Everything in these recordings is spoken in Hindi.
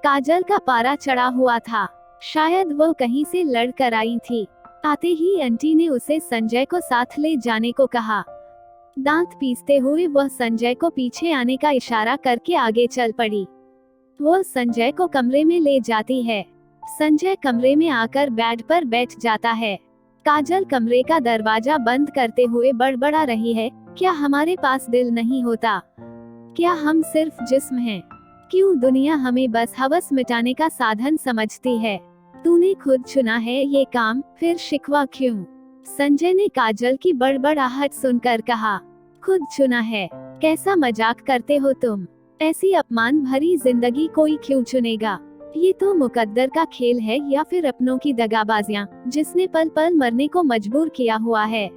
काजल का पारा चढ़ा हुआ था। शायद वो कहीं से लड़ कर आई थी। आते ही आंटी ने उसे संजय को साथ ले जाने को कहा। दांत पीसते हुए वह संजय को पीछे आने का इशारा करके आगे चल पड़ी। वो संजय को कमरे में ले जाती है। संजय कमरे में आकर बेड पर बैठ जाता है। काजल कमरे का दरवाजा बंद करते हुए बड़बड़ा रही है, क्या हमारे पास दिल नहीं होता? क्या हम सिर्फ जिस्म हैं? क्यों दुनिया हमें बस हवस मिटाने का साधन समझती है? तूने खुद चुना है ये काम, फिर शिकवा क्यों? संजय ने काजल की बड़बड़ाहट सुनकर कहा। खुद चुना है? कैसा मजाक करते हो तुम? ऐसी अपमान भरी जिंदगी कोई क्यों चुनेगा? ये तो मुकद्दर का खेल है या फिर अपनों की दगाबाजियां, जिसने पल पल मरने को मजबूर किया हुआ है।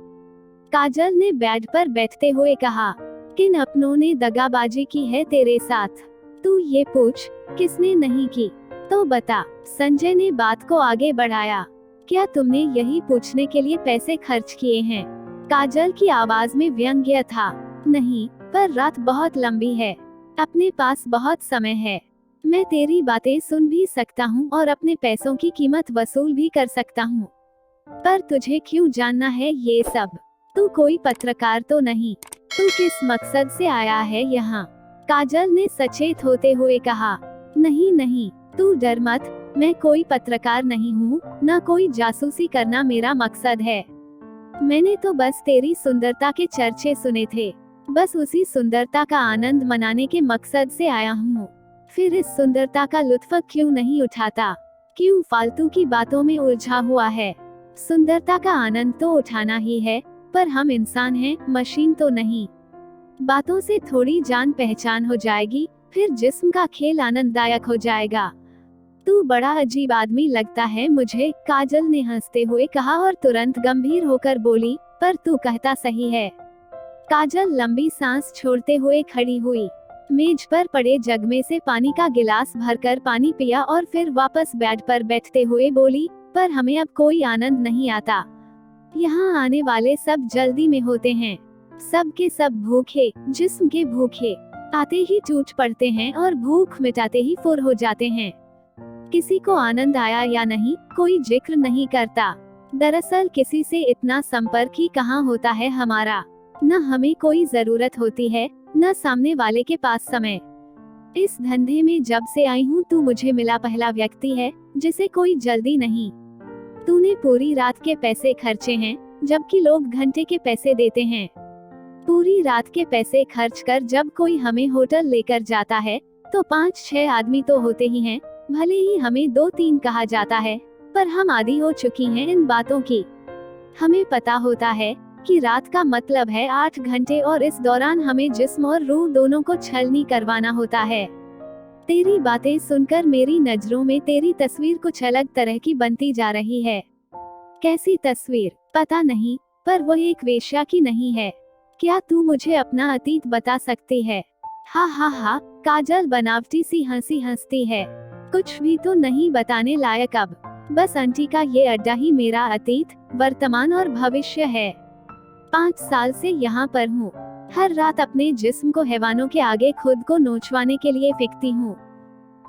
काजल ने बेड पर बैठते हुए कहा। किन अपनों ने दगाबाजी की है तेरे साथ? तू ये पूछ, किसने नहीं की? तो बता। संजय ने बात को आगे बढ़ाया। क्या तुमने यही पूछने के लिए पैसे खर्च किए हैं? काजल की आवाज में व्यंग्य था। नहीं, पर रात बहुत लंबी है। अपने पास बहुत समय है। मैं तेरी बातें सुन भी सकता हूँ और अपने पैसों की कीमत वसूल भी कर सकता हूँ। पर तुझे क्यों जानना है ये सब? तू कोई पत्रकार तो नहीं। तू किस मकसद से आया है यहाँ? काजल ने सचेत होते हुए कहा। नहीं नहीं, तू डर मत, मैं कोई पत्रकार नहीं हूँ, न कोई जासूसी करना मेरा मकसद है। मैंने तो बस तेरी सुंदरता के चर्चे सुने थे। बस उसी सुंदरता का आनंद मनाने के मकसद से आया हूँ। फिर इस सुंदरता का लुत्फ क्यों नहीं उठाता? क्यों फालतू की बातों में उलझा हुआ है? सुंदरता का आनंद तो उठाना ही है, पर हम इंसान हैं, मशीन तो नहीं। बातों से थोड़ी जान पहचान हो जाएगी, फिर जिस्म का खेल आनंददायक हो जाएगा। तू बड़ा अजीब आदमी लगता है मुझे, काजल ने हंसते हुए कहा और तुरंत गंभीर होकर बोली, पर तू कहता सही है। काजल लंबी सांस छोड़ते हुए खड़ी हुई। मेज पर पड़े जग में से पानी का गिलास भरकर पानी पिया और फिर वापस बेड पर बैठते हुए बोली, पर हमें अब कोई आनंद नहीं आता। यहाँ आने वाले सब जल्दी में होते हैं। सब के सब भूखे, जिस्म के भूखे। आते ही टूट पड़ते हैं और भूख मिटाते ही फुर हो जाते हैं। किसी को आनंद आया या नहीं, कोई जिक्र नहीं करता। दरअसल किसी से इतना संपर्क ही कहाँ होता है हमारा। न हमें कोई जरूरत होती है, न सामने वाले के पास समय। इस धंधे में जब से आई हूँ तू मुझे मिला पहला व्यक्ति है जिसे कोई जल्दी नहीं। तूने पूरी रात के पैसे खर्चे हैं, जबकि लोग घंटे के पैसे देते हैं। पूरी रात के पैसे खर्च कर जब कोई हमें होटल लेकर जाता है, तो 5-6 आदमी तो होते ही हैं, भले ही हमें 2-3 कहा जाता है, पर हम आदी हो चुकी हैं इन बातों की। हमें पता होता है कि रात का मतलब है 8 घंटे और इस दौरान हमें जिस्म और रूह दोनों को छलनी करवाना होता है। तेरी बातें सुनकर मेरी नजरों में तेरी तस्वीर कुछ अलग तरह की बनती जा रही है। कैसी तस्वीर? पता नहीं, पर वह एक वेश्या की नहीं है। क्या तू मुझे अपना अतीत बता सकती है? हा हा हा, काजल बनावटी सी हंसी हंसती है। कुछ भी तो नहीं बताने लायक अब। बस आंटी का ये अड्डा ही मेरा अतीत, वर्तमान और भविष्य है। 5 साल से यहाँ पर हूँ। हर रात अपने जिस्म को हैवानों के आगे खुद को नोचवाने के लिए फेंकती हूँ।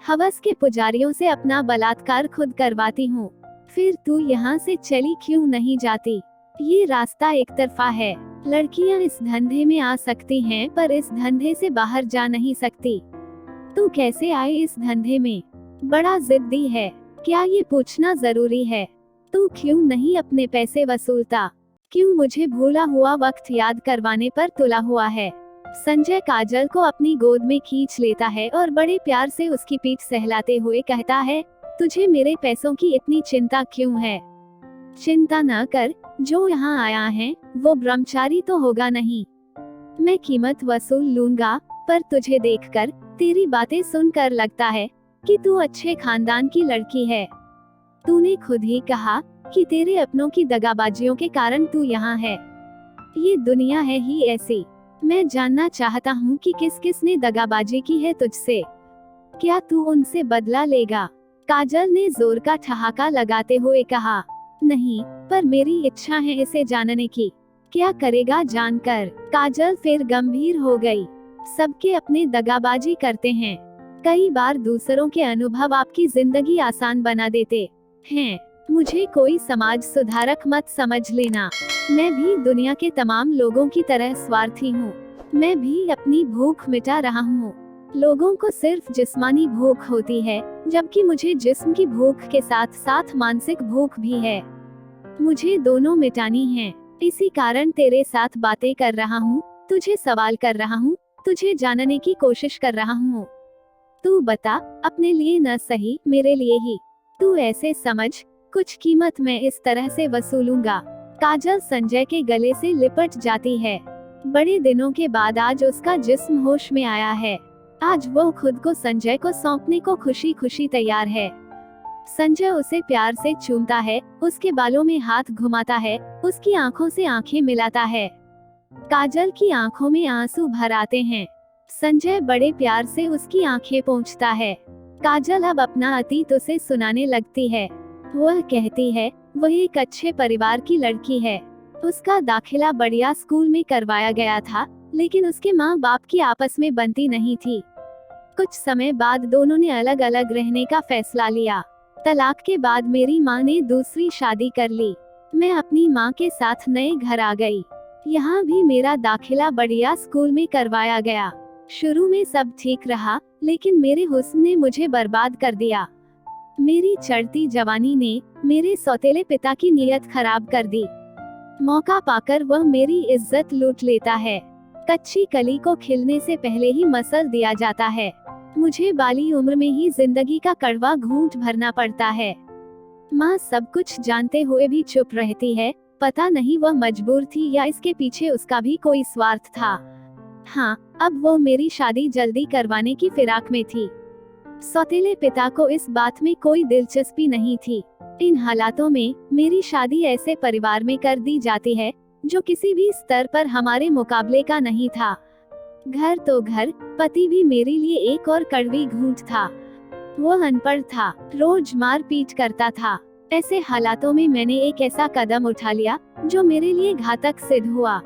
हवस के पुजारियों से अपना बलात्कार खुद करवाती हूँ। फिर तू यहाँ से चली क्यों नहीं जाती? ये रास्ता एक तरफा है। लड़कियाँ इस धंधे में आ सकती हैं, पर इस धंधे से बाहर जा नहीं सकती। तू कैसे आई इस धंधे में? बड़ा जिद्दी है। क्या ये पूछना जरूरी है? तू क्यों नहीं अपने पैसे वसूलता? क्यों मुझे भूला हुआ वक्त याद करवाने पर तुला हुआ है? संजय काजल को अपनी गोद में खींच लेता है और बड़े प्यार से उसकी पीठ सहलाते हुए कहता है, तुझे मेरे पैसों की इतनी चिंता क्यों है? चिंता न कर, जो यहाँ आया है वो ब्रह्मचारी तो होगा नहीं। मैं कीमत वसूल लूंगा, पर तुझे देखकर, तेरी बातें सुनकर लगता है कि तू अच्छे खानदान की लड़की है। तूने खुद ही कहा कि तेरे अपनों की दगाबाजियों के कारण तू यहाँ है। ये दुनिया है ही ऐसी। मैं जानना चाहता हूँ कि किस किस ने दगाबाजी की है तुझसे। क्या तू उनसे बदला लेगा? काजल ने जोर का ठहाका लगाते हुए कहा। नहीं, पर मेरी इच्छा है इसे जानने की। क्या करेगा जानकर? काजल फिर गंभीर हो गई। सबके अपने दगाबाजी करते हैं। कई बार दूसरों के अनुभव आपकी जिंदगी आसान बना देते हैं। मुझे कोई समाज सुधारक मत समझ लेना। मैं भी दुनिया के तमाम लोगों की तरह स्वार्थी हूँ। मैं भी अपनी भूख मिटा रहा हूँ। लोगों को सिर्फ जिस्मानी भूख होती है, जबकि मुझे जिस्म की भूख के साथ साथ मानसिक भूख भी है। मुझे दोनों मिटानी है। इसी कारण तेरे साथ बातें कर रहा हूँ, तुझे सवाल कर रहा हूँ, तुझे जानने की कोशिश कर रहा हूँ। तू बता, अपने लिए न सही, मेरे लिए ही। तू ऐसे समझ, कुछ कीमत मैं इस तरह से वसूलूंगा। काजल संजय के गले से लिपट जाती है। बड़े दिनों के बाद आज उसका जिस्म होश में आया है। आज वो खुद को संजय को सौंपने को खुशी खुशी तैयार है। संजय उसे प्यार से चूमता है, उसके बालों में हाथ घुमाता है, उसकी आंखों से आंखें मिलाता है। काजल की आंखों में आंसू भर आते हैं। संजय बड़े प्यार से उसकी आंखें पोंछता है। काजल अब अपना अतीत उसे सुनाने लगती है। वह कहती है, वह एक अच्छे परिवार की लड़की है। उसका दाखिला बढ़िया स्कूल में करवाया गया था, लेकिन उसके माँ बाप की आपस में बनती नहीं थी। कुछ समय बाद दोनों ने अलग अलग रहने का फैसला लिया। तलाक के बाद मेरी माँ ने दूसरी शादी कर ली। मैं अपनी माँ के साथ नए घर आ गई। यहाँ भी मेरा दाखिला बढ़िया स्कूल में करवाया गया। शुरू में सब ठीक रहा, लेकिन मेरे हुस्न ने मुझे बर्बाद कर दिया। मेरी चढ़ती जवानी ने मेरे सौतेले पिता की नीयत खराब कर दी। मौका पाकर वह मेरी इज्जत लूट लेता है। कच्ची कली को खिलने से पहले ही मसल दिया जाता है। मुझे बाली उम्र में ही जिंदगी का कड़वा घूंट भरना पड़ता है। माँ सब कुछ जानते हुए भी चुप रहती है। पता नहीं वह मजबूर थी या इसके पीछे उसका भी कोई स्वार्थ था। हाँ, अब वो मेरी शादी जल्दी करवाने की फिराक में थी। सौतेले पिता को इस बात में कोई दिलचस्पी नहीं थी। इन हालातों में मेरी शादी ऐसे परिवार में कर दी जाती है जो किसी भी स्तर पर हमारे मुकाबले का नहीं था। घर तो घर, पति भी मेरे लिए एक और कड़वी घूंट था। वो अनपढ़ था, रोज मार पीट करता था। ऐसे हालातों में मैंने एक ऐसा कदम उठा लिया जो मेरे लिए घातक सिद्ध हुआ।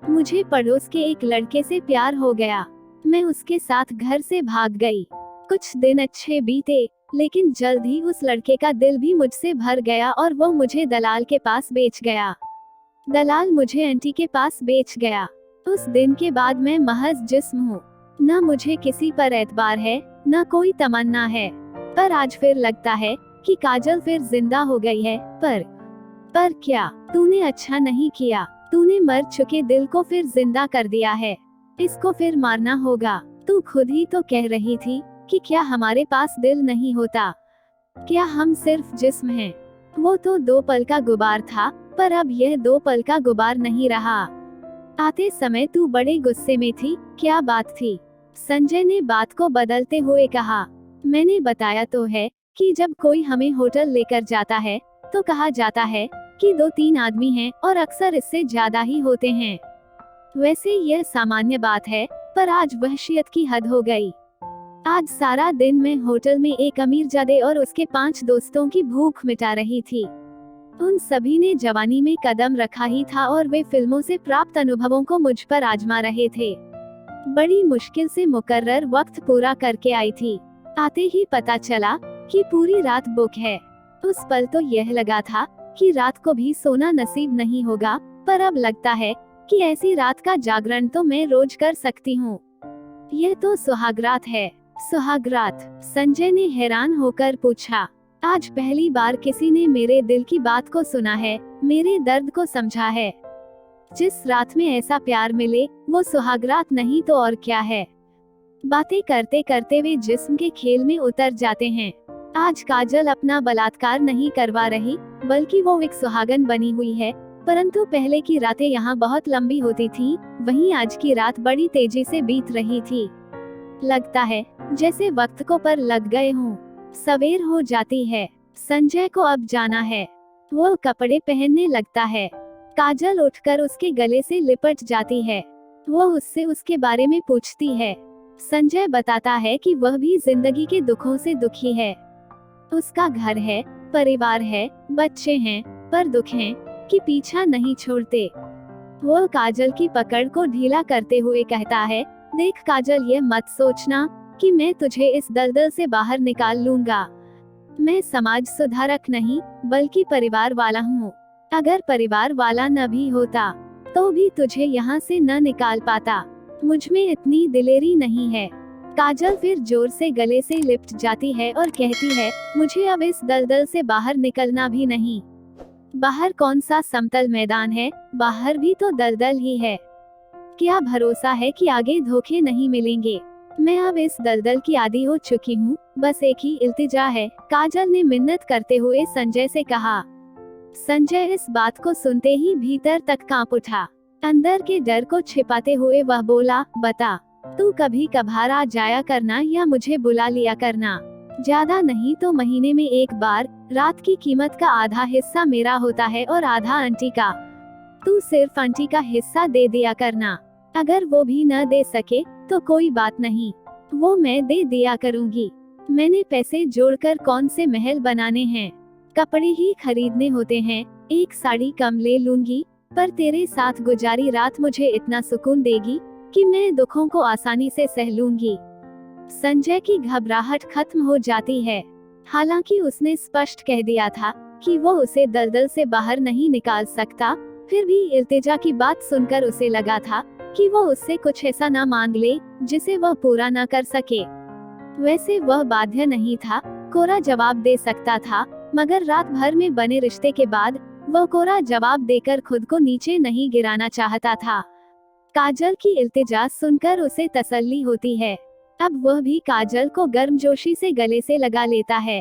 मुझे पड़ोस के एक लड़के से प्यार हो गया। मैं उसके साथ घर से भाग गई। कुछ दिन अच्छे बीते, लेकिन जल्द ही उस लड़के का दिल भी मुझसे भर गया और वो मुझे दलाल के पास बेच गया। दलाल मुझे आंटी के पास बेच गया। उस दिन के बाद मैं महज जिस्म हूँ। न मुझे किसी पर एतबार है, न कोई तमन्ना है। पर आज फिर लगता है कि काजल फिर जिंदा हो गई है। पर क्या? तूने अच्छा नहीं किया। तूने मर चुके दिल को फिर जिंदा कर दिया है। इसको फिर मारना होगा। तू खुद ही तो कह रही थी कि क्या हमारे पास दिल नहीं होता? क्या हम सिर्फ जिस्म हैं? वो तो 2 पल का गुबार था, पर अब यह 2 पल का गुबार नहीं रहा। आते समय तू बड़े गुस्से में थी, क्या बात थी? संजय ने बात को बदलते हुए कहा। मैंने बताया तो है कि जब कोई हमें होटल लेकर जाता है तो कहा जाता है कि 2-3 आदमी हैं और अक्सर इससे ज्यादा ही होते हैं। वैसे यह सामान्य बात है, पर आज वहशियत की हद हो गई। आज सारा दिन मैं होटल में एक अमीरजादे और उसके 5 दोस्तों की भूख मिटा रही थी। उन सभी ने जवानी में कदम रखा ही था और वे फिल्मों से प्राप्त अनुभवों को मुझ पर आजमा रहे थे। बड़ी मुश्किल से मुकर्रर वक्त पूरा करके आई थी। आते ही पता चला कि पूरी रात बुक है। उस पल तो यह लगा था कि रात को भी सोना नसीब नहीं होगा, पर अब लगता है कि ऐसी रात का जागरण तो मैं रोज कर सकती हूँ। यह तो सुहागरात है। सुहागरात? संजय ने हैरान होकर पूछा। आज पहली बार किसी ने मेरे दिल की बात को सुना है, मेरे दर्द को समझा है। जिस रात में ऐसा प्यार मिले वो सुहागरात नहीं तो और क्या है। बातें करते करते वे जिस्म के खेल में उतर जाते हैं। आज काजल अपना बलात्कार नहीं करवा रही, बल्कि वो एक सुहागन बनी हुई है। परंतु पहले की रातें यहाँ बहुत लंबी होती थीं, वहीं आज की रात बड़ी तेजी से बीत रही थी। लगता है जैसे वक्त को पर लग गए हों। सवेर हो जाती है। संजय को अब जाना है। वो कपड़े पहनने लगता है। काजल उठकर उसके गले से लिपट जाती है। वो उससे उसके बारे में पूछती है। संजय बताता है कि वह भी जिंदगी के दुखों से दुखी है। उसका घर है, परिवार है, बच्चे हैं, पर दुख हैं कि पीछा नहीं छोड़ते। वो काजल की पकड़ को ढीला करते हुए कहता है, देख काजल, ये मत सोचना कि मैं तुझे इस दलदल से बाहर निकाल लूंगा। मैं समाज सुधारक नहीं, बल्कि परिवार वाला हूँ। अगर परिवार वाला न भी होता, तो भी तुझे यहाँ से न निकाल पाता। मुझ में इतनी दिलेरी नहीं है। काजल फिर जोर से गले से लिपट जाती है और कहती है, मुझे अब इस दलदल से बाहर निकलना भी नहीं। बाहर कौन सा समतल मैदान है, बाहर भी तो दलदल ही है। क्या भरोसा है कि आगे धोखे नहीं मिलेंगे। मैं अब इस दलदल की आदी हो चुकी हूँ, बस एक ही इल्तिजा है, काजल ने मिन्नत करते हुए संजय से कहा। संजय इस बात को सुनते ही भीतर तक कांप उठा। अंदर के डर को छिपाते हुए वह बोला, बता, तू कभी कभार आ जाया करना या मुझे बुला लिया करना। ज्यादा नहीं तो महीने में एक बार। रात की कीमत का आधा हिस्सा मेरा होता है और आधा आंटी का। तू सिर्फ आंटी का हिस्सा दे दिया करना। अगर वो भी न दे सके तो कोई बात नहीं, वो मैं दे दिया करूंगी। मैंने पैसे जोड़कर कौन से महल बनाने हैं, कपड़े ही खरीदने होते हैं। एक साड़ी कम ले लूंगी, पर तेरे साथ गुजारी रात मुझे इतना सुकून देगी कि मैं दुखों को आसानी से सह लूंगी। संजय की घबराहट खत्म हो जाती है। हालांकि उसने स्पष्ट कह दिया था कि वो उसे दलदल से बाहर नहीं निकाल सकता, फिर भी इल्तिजा की बात सुनकर उसे लगा था कि वो उससे कुछ ऐसा ना मांग ले जिसे वह पूरा न कर सके। वैसे वह बाध्य नहीं था, कोरा जवाब दे सकता था, मगर रात भर में बने रिश्ते के बाद वह कोरा जवाब देकर खुद को नीचे नहीं गिराना चाहता था। काजल की इल्तिजा सुनकर उसे तसल्ली होती है। अब वह भी काजल को गर्मजोशी से गले से लगा लेता है।